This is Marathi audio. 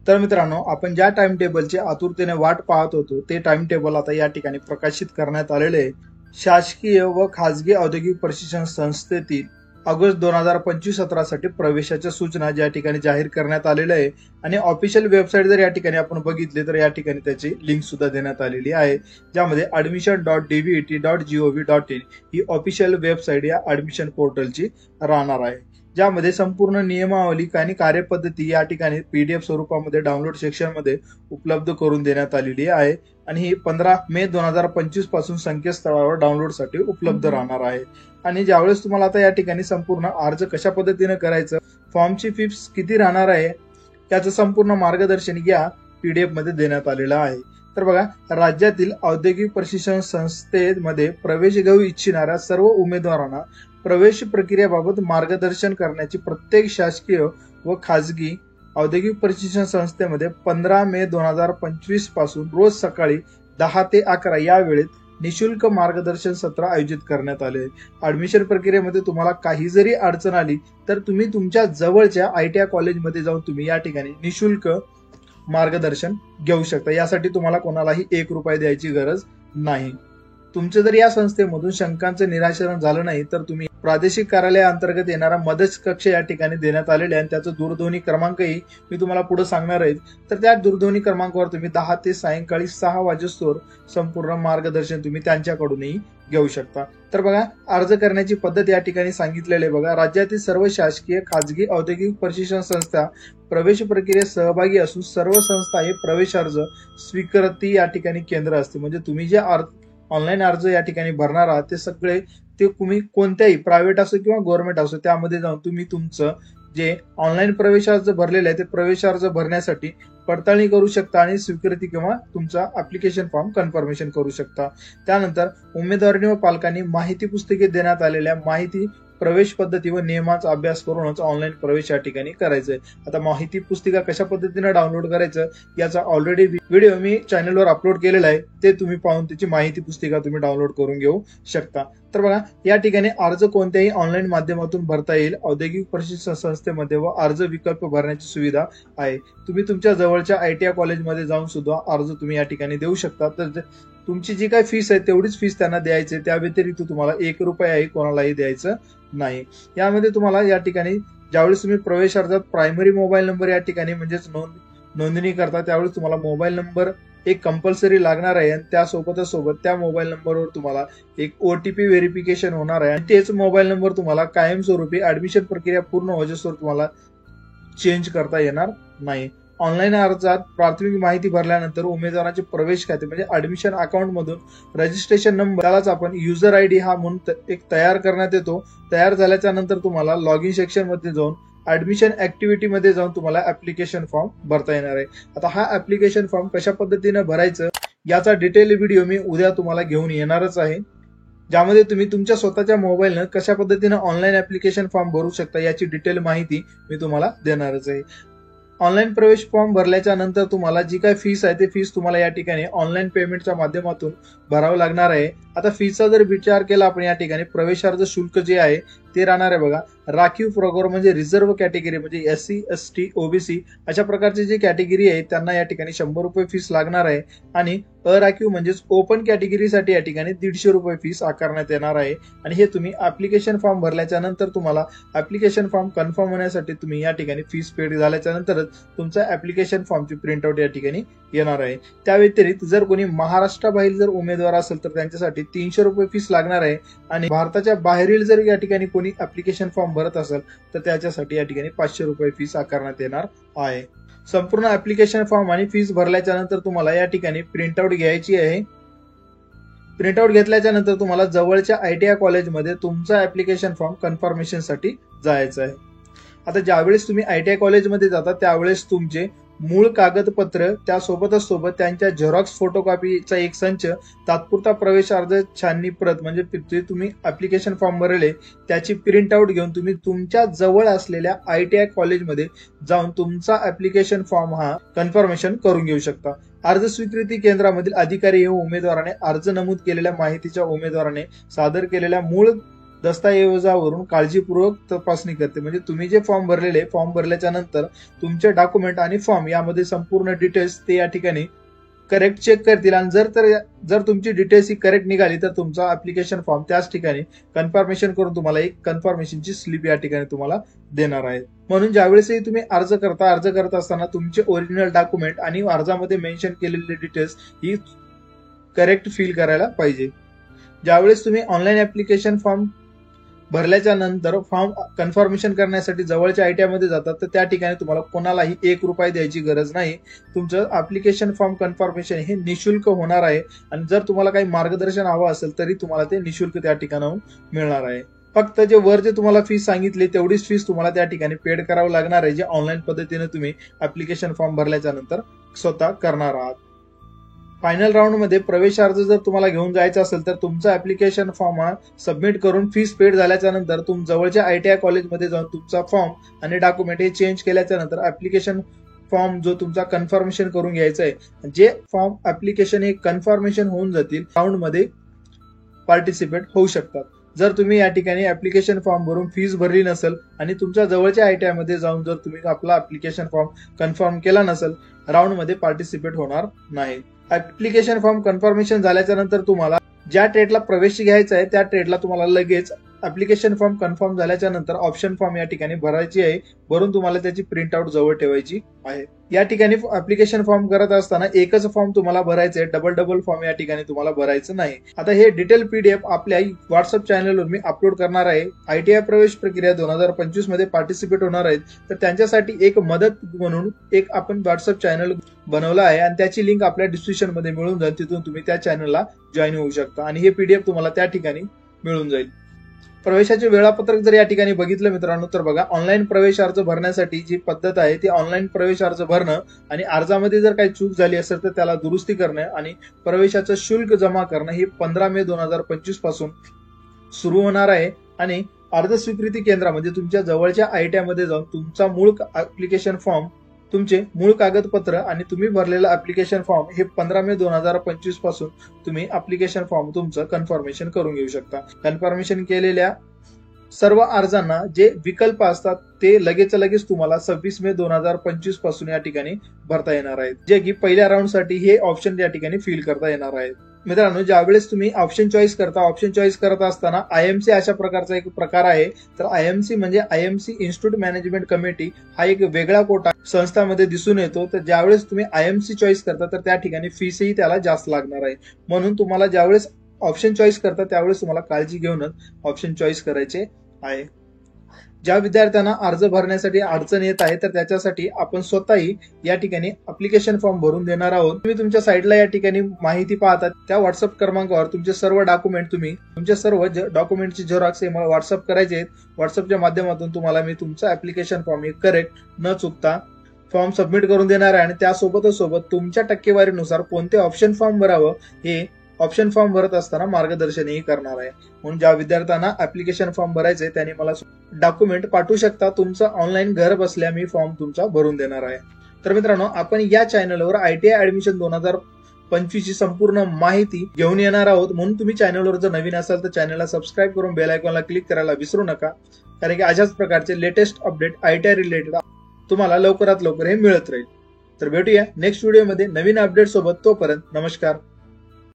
तर मित्रांनो, आपण ज्या टाइम टेबलची आतुरतेने वाट पाहत होतो ते टाइम टेबल आता या ठिकाणी प्रकाशित करण्यात आलेले आहे. शासकीय व खाजगी औद्योगिक प्रशिक्षण संस्थेतील ऑगस्ट 2025-17 प्रवेशाच्या सूचना ज्या ठिकाणी जाहीर करण्यात आलेल्या आहे आणि ऑफिशियल वेबसाईट जर या ठिकाणी आपण बघितले तर या ठिकाणी त्याची लिंक सुद्धा देण्यात आलेली आहे, ज्यामध्ये admission.dvet.gov.in ही ऑफिशियल वेबसाईट या ऍडमिशन पोर्टलची राहणार आहे, ज्यामध्ये संपूर्ण नियमावली आणि कार्यपद्धती या ठिकाणी पीडीएफ स्वरूपामध्ये डाउनलोड सेक्शन मध्ये उपलब्ध करून देण्यात आलेली आहे आणि ही 15 मे 2025 पासून संकेतस्थळावर डाउनलोडसाठी उपलब्ध राहणार आहे. आणि ज्यावेळेस तुम्हाला आता या ठिकाणी संपूर्ण अर्ज कशा पद्धतीने करायचं, फॉर्मची फीस किती राहणार आहे, त्याचं संपूर्ण मार्गदर्शन या पीडीएफ मध्ये देण्यात आलेलं आहे. तर बघा, राज्यातील औद्योगिक प्रशिक्षण संस्थेमध्ये प्रवेश घेऊ इच्छिणाऱ्या सर्व उमेदवारांना प्रवेश प्रक्रियेबाबत मार्गदर्शन करण्याची प्रत्येक शासकीय व खाजगी औद्योगिक प्रशिक्षण संस्थेमध्ये 15 मे 2025 पासून रोज सकाळी 10 ते 11 या वेळेत निशुल्क मार्गदर्शन सत्र आयोजित करण्यात आले. ऍडमिशन प्रक्रियेमध्ये तुम्हाला काही जरी अडचण आली तर तुम्ही तुमच्या जवळच्या ITI कॉलेजमध्ये जाऊन तुम्ही या ठिकाणी निशुल्क मार्गदर्शन घेऊ शकता. यासाठी तुम्हाला कोणालाही 1 रुपया द्यायची गरज नाही. तुमचं जर या संस्थेमधून शंकांचं निराकरण झालं नाही तर तुम्ही प्रादेशिक कार्यालयाअंतर्गत येणारा मदत कक्ष या ठिकाणी देण्यात आलेले आहे आणि त्याचा दूरध्वनी क्रमांकही मी तुम्हाला पुढे सांगणार आहे. तर त्या दूरध्वनी क्रमांकावर तुम्ही 10 ते सायंकाळी 6 वाजेस्तोवर संपूर्ण मार्गदर्शन तुम्ही त्यांच्याकडूनही घेऊ शकता. तर बघा, अर्ज करण्याची पद्धत या ठिकाणी सांगितलेली आहे. बघा, राज्यातील सर्व शासकीय खाजगी औद्योगिक प्रशिक्षण संस्था प्रवेश प्रक्रियेत सहभागी असून सर्व संस्था हे प्रवेश अर्ज स्वीकृती या ठिकाणी केंद्र असते. म्हणजे तुम्ही जे ऑनलाईन अर्ज या ठिकाणी भरणार आहात ते सगळे ते तुम्ही कोणत्याही प्रायव्हेट असो किंवा गव्हर्नमेंट असो त्यामध्ये जाऊन तुम्ही तुमचं जे ऑनलाईन प्रवेश अर्ज भरलेले आहे ते प्रवेश अर्ज भरण्यासाठी पडताळणी करू शकता आणि स्वीकृती किंवा तुमचा ऍप्लिकेशन फॉर्म कन्फर्मेशन करू शकता. त्यानंतर उमेदवारांनी व पालकांनी माहिती पुस्तिकेत देण्यात आलेल्या माहिती प्रवेश पद्धती व नियमांचा अभ्यास करूनच ऑनलाईन प्रवेश या ठिकाणी करायचंय. आता माहिती पुस्तिका कशा पद्धतीने डाउनलोड करायचं याचा ऑलरेडी व्हिडिओ मी चॅनलवर अपलोड केलेला आहे, ते तुम्ही पाहून त्याची माहिती पुस्तिका तुम्ही डाउनलोड करून घेऊ शकता. तर बघा, या ठिकाणी अर्ज कोणत्याही ऑनलाईन माध्यमातून भरता येईल. औद्योगिक प्रशिक्षण संस्थेमध्ये व अर्ज विकल्प भरण्याची सुविधा आहे. तुम्ही तुमच्या जवळच्या ITI कॉलेजमध्ये जाऊन सुद्धा अर्ज तुम्ही या ठिकाणी देऊ शकता. तर तुमची जी काही फीस आहे तेवढीच फीस त्यांना द्यायची, त्या व्यतिरिक्त तुम्हाला 1 रुपयाही कोणालाही द्यायचं नाही. यामध्ये तुम्हाला या ठिकाणी ज्यावेळेस तुम्ही प्रवेश अर्जात प्रायमरी मोबाईल नंबर या ठिकाणी म्हणजेच नोंदणी करता त्यावेळेस तुम्हाला मोबाईल नंबर एक कंपल्सरी लागणार आहे आणि त्यासोबतच त्या मोबाईल नंबरवर तुम्हाला एक OTP व्हेरिफिकेशन होणार आहे आणि तेच मोबाईल नंबर तुम्हाला कायमस्वरूपी ऍडमिशन प्रक्रिया पूर्ण होण्यासोबत तुम्हाला चेंज करता येणार नाही. ऑनलाईन अर्जात प्राथमिक माहिती भरल्यानंतर उमेदवारांचे प्रवेश खाते म्हणजे ऍडमिशन अकाउंट मधून रजिस्ट्रेशन नंबर त्यालाच आपण युजर ID हा म्हणून एक तयार करण्यात येतो. तयार झाल्याच्या नंतर तुम्हाला लॉग इन सेक्शन मध्ये जाऊन ऍडमिशन ऍक्टिव्हिटी मध्ये जाऊन तुम्हाला ऍप्लिकेशन फॉर्म भरता येणार आहे. आता हा ऍप्लिकेशन फॉर्म कशा पद्धतीने भरायचं याचा डिटेल व्हिडिओ मी उद्या तुम्हाला घेऊन येणारच आहे, ज्यामध्ये तुम्ही तुमच्या स्वतःच्या मोबाईलनं कशा पद्धतीने ऑनलाईन ऍप्लिकेशन फॉर्म भरू शकता याची डिटेल माहिती मी तुम्हाला देणारच आहे. ऑनलाईन प्रवेश फॉर्म भरल्याच्या नंतर तुम्हाला जी काही फीस आहे ते फीस तुम्हाला या ठिकाणी ऑनलाईन पेमेंटच्या माध्यमातून भरावं लागणार आहे. आता फीसचा जर विचार केला आपण या ठिकाणी प्रवेश अर्ज शुल्क जे आहे ते राहणार आहे. बघा, राखीव प्रवर्ग म्हणजे रिझर्व्ह कॅटेगरी म्हणजे SC ST OBC अशा प्रकारची जी कॅटेगरी आहे त्यांना या ठिकाणी 100 रुपये फीस लागणार आहे आणि अराखीव म्हणजेच ओपन कॅटेगरीसाठी या ठिकाणी 150 रुपये फीस आकारण्यात येणार आहे. आणि हे तुम्ही ऍप्लिकेशन फॉर्म भरल्याच्या नंतर तुम्हाला ऍप्लिकेशन फॉर्म कन्फर्म होण्यासाठी तुम्ही या ठिकाणी फीस पेड झाल्याच्या नंतरच तुमचा ऍप्लिकेशन फॉर्मची प्रिंटआउट या ठिकाणी येणार आहे. त्या व्यतिरिक्त जर कोणी महाराष्ट्राबाहेर जर उमेदवार असेल तर त्यांच्यासाठी 300 रुपये फीस लागणार आहे आणि भारताच्या बाहेरील जर या ठिकाणी कोणी ऍप्लिकेशन फॉर्म भरत असेल तर त्याच्यासाठी या ठिकाणी 500 रुपये फीस आकारण्यात येणार आहे. संपूर्ण ऍप्लिकेशन फॉर्म आणि फीस भरल्याच्या नंतर तुम्हाला या ठिकाणी प्रिंटआउट घ्यायची आहे. प्रिंटआउट घेतल्याच्या नंतर तुम्हाला जवळच्या ITI कॉलेजमध्ये तुमचा ऍप्लिकेशन फॉर्म कन्फर्मेशनसाठी जायचं आहे. आता ज्यावेळेस तुम्ही ITI कॉलेजमध्ये जाता त्यावेळेस तुमचे मूळ कागदपत्र त्यासोबतच त्यांच्या झेरॉक्स फोटोकॉपीचा एक संच, तात्पुरता प्रवेश अर्ज छाननी प्रत म्हणजे तुम्ही ऍप्लिकेशन फॉर्म भरले त्याची प्रिंट आउट घेऊन तुम्ही तुमच्या जवळ असलेल्या ITI कॉलेजमध्ये जाऊन तुमचा ऍप्लिकेशन फॉर्म हा कन्फर्मेशन करून घेऊ शकता. अर्ज स्वीकृती केंद्रामधील अधिकारी हे उमेदवाराने अर्ज नमूद केलेल्या माहितीच्या उमेदवाराने सादर केलेल्या मूळ दस्तऐवजावरून काळजीपूर्वक तपासणी करते. म्हणजे तुम्ही जे फॉर्म भरलेले, फॉर्म भरल्याच्या नंतर तुमचे डॉक्युमेंट आणि फॉर्म यामध्ये संपूर्ण डिटेल्स ते या ठिकाणी करेक्ट चेक करतील आणि जर तुमची डिटेल्स ही करेक्ट निघाली तर तुमचा ऍप्लिकेशन फॉर्म त्याच ठिकाणी कन्फर्मेशन करून तुम्हाला एक कन्फर्मेशनची स्लिप या ठिकाणी तुम्हाला देणार आहे. म्हणून ज्यावेळेसही तुम्ही अर्ज करत असताना तुमचे ओरिजिनल डॉक्युमेंट आणि अर्जामध्ये मेन्शन केलेले डिटेल्स ही करेक्ट फिल करायला पाहिजे. ज्यावेळेस तुम्ही ऑनलाईन ऍप्लिकेशन फॉर्म भरल्याच्या नंतर फॉर्म कन्फर्मेशन करण्यासाठी जवळच्या ITI मध्ये जातात तर त्या ठिकाणी तुम्हाला कोणालाही ₹1 द्यायची गरज नाही. तुमचं ऍप्लिकेशन फॉर्म कन्फर्मेशन हे निशुल्क होणार आहे आणि जर तुम्हाला काही मार्गदर्शन हवं असेल तरी तुम्हाला ते निशुल्क त्या ठिकाणाहून मिळणार आहे. फक्त जे तुम्हाला फीस सांगितली तेवढीच फीस तुम्हाला त्या ठिकाणी पेड करावं लागणार आहे, जे ऑनलाईन पद्धतीने तुम्ही ऍप्लिकेशन फॉर्म भरल्याच्या नंतर स्वतः करणार आहात. फायनल राऊंड मध्ये प्रवेश अर्ज जर तुम्हाला घेऊन जायचा असेल तर तुमचा ऍप्लिकेशन फॉर्म हा सबमिट करून फीस पेड झाल्याच्या नंतर जवळच्या ITI कॉलेजमध्ये जाऊन तुमचा फॉर्म आणि डॉक्युमेंट हे चेंज केल्याच्या नंतर ऍप्लिकेशन फॉर्म जो तुमचा कन्फर्मेशन करून घ्यायचा आहे, जे फॉर्म ऍप्लिकेशन हे कन्फर्मेशन होऊन जातील राऊंड मध्ये पार्टिसिपेट होऊ शकतात. जर तुम्ही या ठिकाणी ऍप्लिकेशन फॉर्म भरून फीस भरली नसेल आणि तुमच्या जवळच्या ITI मध्ये जाऊन जर तुम्ही आपला ऍप्लिकेशन फॉर्म कन्फर्म केला नसेल, राऊंड मध्ये पार्टिसिपेट होणार नाही. ऍप्लिकेशन फॉर्म कन्फर्मेशन झाल्याच्या नंतर तुम्हाला ज्या ट्रेडला प्रवेश घ्यायचा आहे त्या ट्रेडला तुम्हाला लगेच ऍप्लिकेशन फॉर्म कन्फर्म झाल्याच्या नंतर ऑप्शन फॉर्म या ठिकाणी भरायची आहे, भरून तुम्हाला त्याची प्रिंट आउट जवळ ठेवायची आहे. या ठिकाणी ऍप्लिकेशन फॉर्म करत असताना एकच फॉर्म तुम्हाला भरायचं आहे, डबल फॉर्म या ठिकाणी तुम्हाला भरायचं नाही. आता हे डिटेल PDF आपल्या व्हॉट्सअप चॅनलवर मी अपलोड करणार आहे. ITI प्रवेश प्रक्रिया 2025 मध्ये पार्टिसिपेट होणार आहेत, तर त्यांच्यासाठी एक मदत म्हणून एक आपण व्हॉट्सअप चॅनल बनवला आहे आणि त्याची लिंक आपल्या डिस्क्रिप्शन मध्ये मिळून जाईल. तिथून तुम्ही त्या चॅनलला जॉईन होऊ शकता आणि हे PDF तुम्हाला त्या ठिकाणी मिळून जाईल. प्रवेशाचे वेळापत्रक जर या ठिकाणी बघितलं मित्रांनो तर बघा, ऑनलाईन प्रवेश अर्ज भरण्यासाठी जी पद्धत आहे ती ऑनलाईन प्रवेश अर्ज भरणं आणि अर्जामध्ये जर काही चूक झाली असेल तर त्याला दुरुस्ती करणे आणि प्रवेशाचं शुल्क जमा करणं ही 15 मे 2025 पासून सुरू होणार आहे. आणि अर्ज स्वीकृती केंद्रामध्ये तुमच्या जवळच्या ITI मध्ये जाऊन तुमचा मूळ ऍप्लिकेशन फॉर्म, तुमचे मूळ कागदपत्र आणि तुम्ही भरलेला ऍप्लिकेशन फॉर्म हे 15 मे 2025 पासून तुम्ही ऍप्लिकेशन फॉर्म तुमचं कन्फर्मेशन करून घेऊ शकता. कन्फर्मेशन केलेल्या सर्व अर्जांना जे विकल्प असतात ते लगेच तुम्हाला 26 मे 2025 पासून या ठिकाणी भरता येणार आहेत, जे की पहिल्या राऊंड साठी हे ऑप्शन या ठिकाणी फिल करता येणार आहेत. मित्रांनो, ज्यावेळेस तुम्ही ऑप्शन चॉईस करत असताना IMC अशा प्रकारचा एक प्रकार आहे. तर IMC म्हणजे IMC इन्स्टिट्यूट मॅनेजमेंट कमिटी हा एक वेगळा कोटा संस्थांमध्ये दिसून येतो. तर ज्यावेळेस तुम्ही IMC चॉईस करता तर त्या ठिकाणी फीसही त्याला जास्त लागणार आहे. म्हणून तुम्हाला ज्यावेळेस ऑप्शन चॉईस करता त्यावेळेस तुम्हाला काळजी घेऊनच ऑप्शन चॉईस करायचे आहे. ज्या विद्यार्थ्यांना अर्ज भरण्यासाठी अडचण येत आहे तर त्याच्यासाठी आपण स्वतःही या ठिकाणी ऍप्लिकेशन फॉर्म भरून देणार आहोत. तुम्ही तुमच्या साईडला या ठिकाणी माहिती पाहता त्या व्हॉट्सअप क्रमांकावर तुमचे सर्व डॉक्युमेंट, तुमचे सर्व डॉक्युमेंटचे झेरॉक्स हे मला व्हॉट्सअप करायचे आहेत. व्हॉट्सअपच्या माध्यमातून तुम्हाला मी तुमचा ऍप्लिकेशन फॉर्म हे करेक्ट न चुकता फॉर्म सबमिट करून देणार आहे आणि त्यासोबत तुमच्या टक्केवारीनुसार कोणते ऑप्शन फॉर्म भरावं हे ऑप्शन फॉर्म भरत असताना मार्गदर्शनही करणार आहे. म्हणून ज्या विद्यार्थ्यांना ऍप्लिकेशन फॉर्म भरायचे त्यांनी मला डॉक्युमेंट पाठवू शकता. तुमचा ऑनलाईन घर बसल्या मी फॉर्म तुमचा भरून देणार आहे. तर मित्रांनो, आपण या चॅनलवर ITI ऍडमिशन 2025 ची संपूर्ण माहिती घेऊन येणार आहोत. म्हणून तुम्ही चॅनलवर जर नवीन असाल तर चॅनलला सबस्क्राईब करून बेल आयकॉनला क्लिक करायला विसरू नका, कारण की अशाच प्रकारचे लेटेस्ट अपडेट ITI रिलेटेड तुम्हाला लवकरात लवकर हे मिळत राहील. तर भेटूया नेक्स्ट व्हिडिओमध्ये नवीन अपडेट सोबत. तोपर्यंत नमस्कार.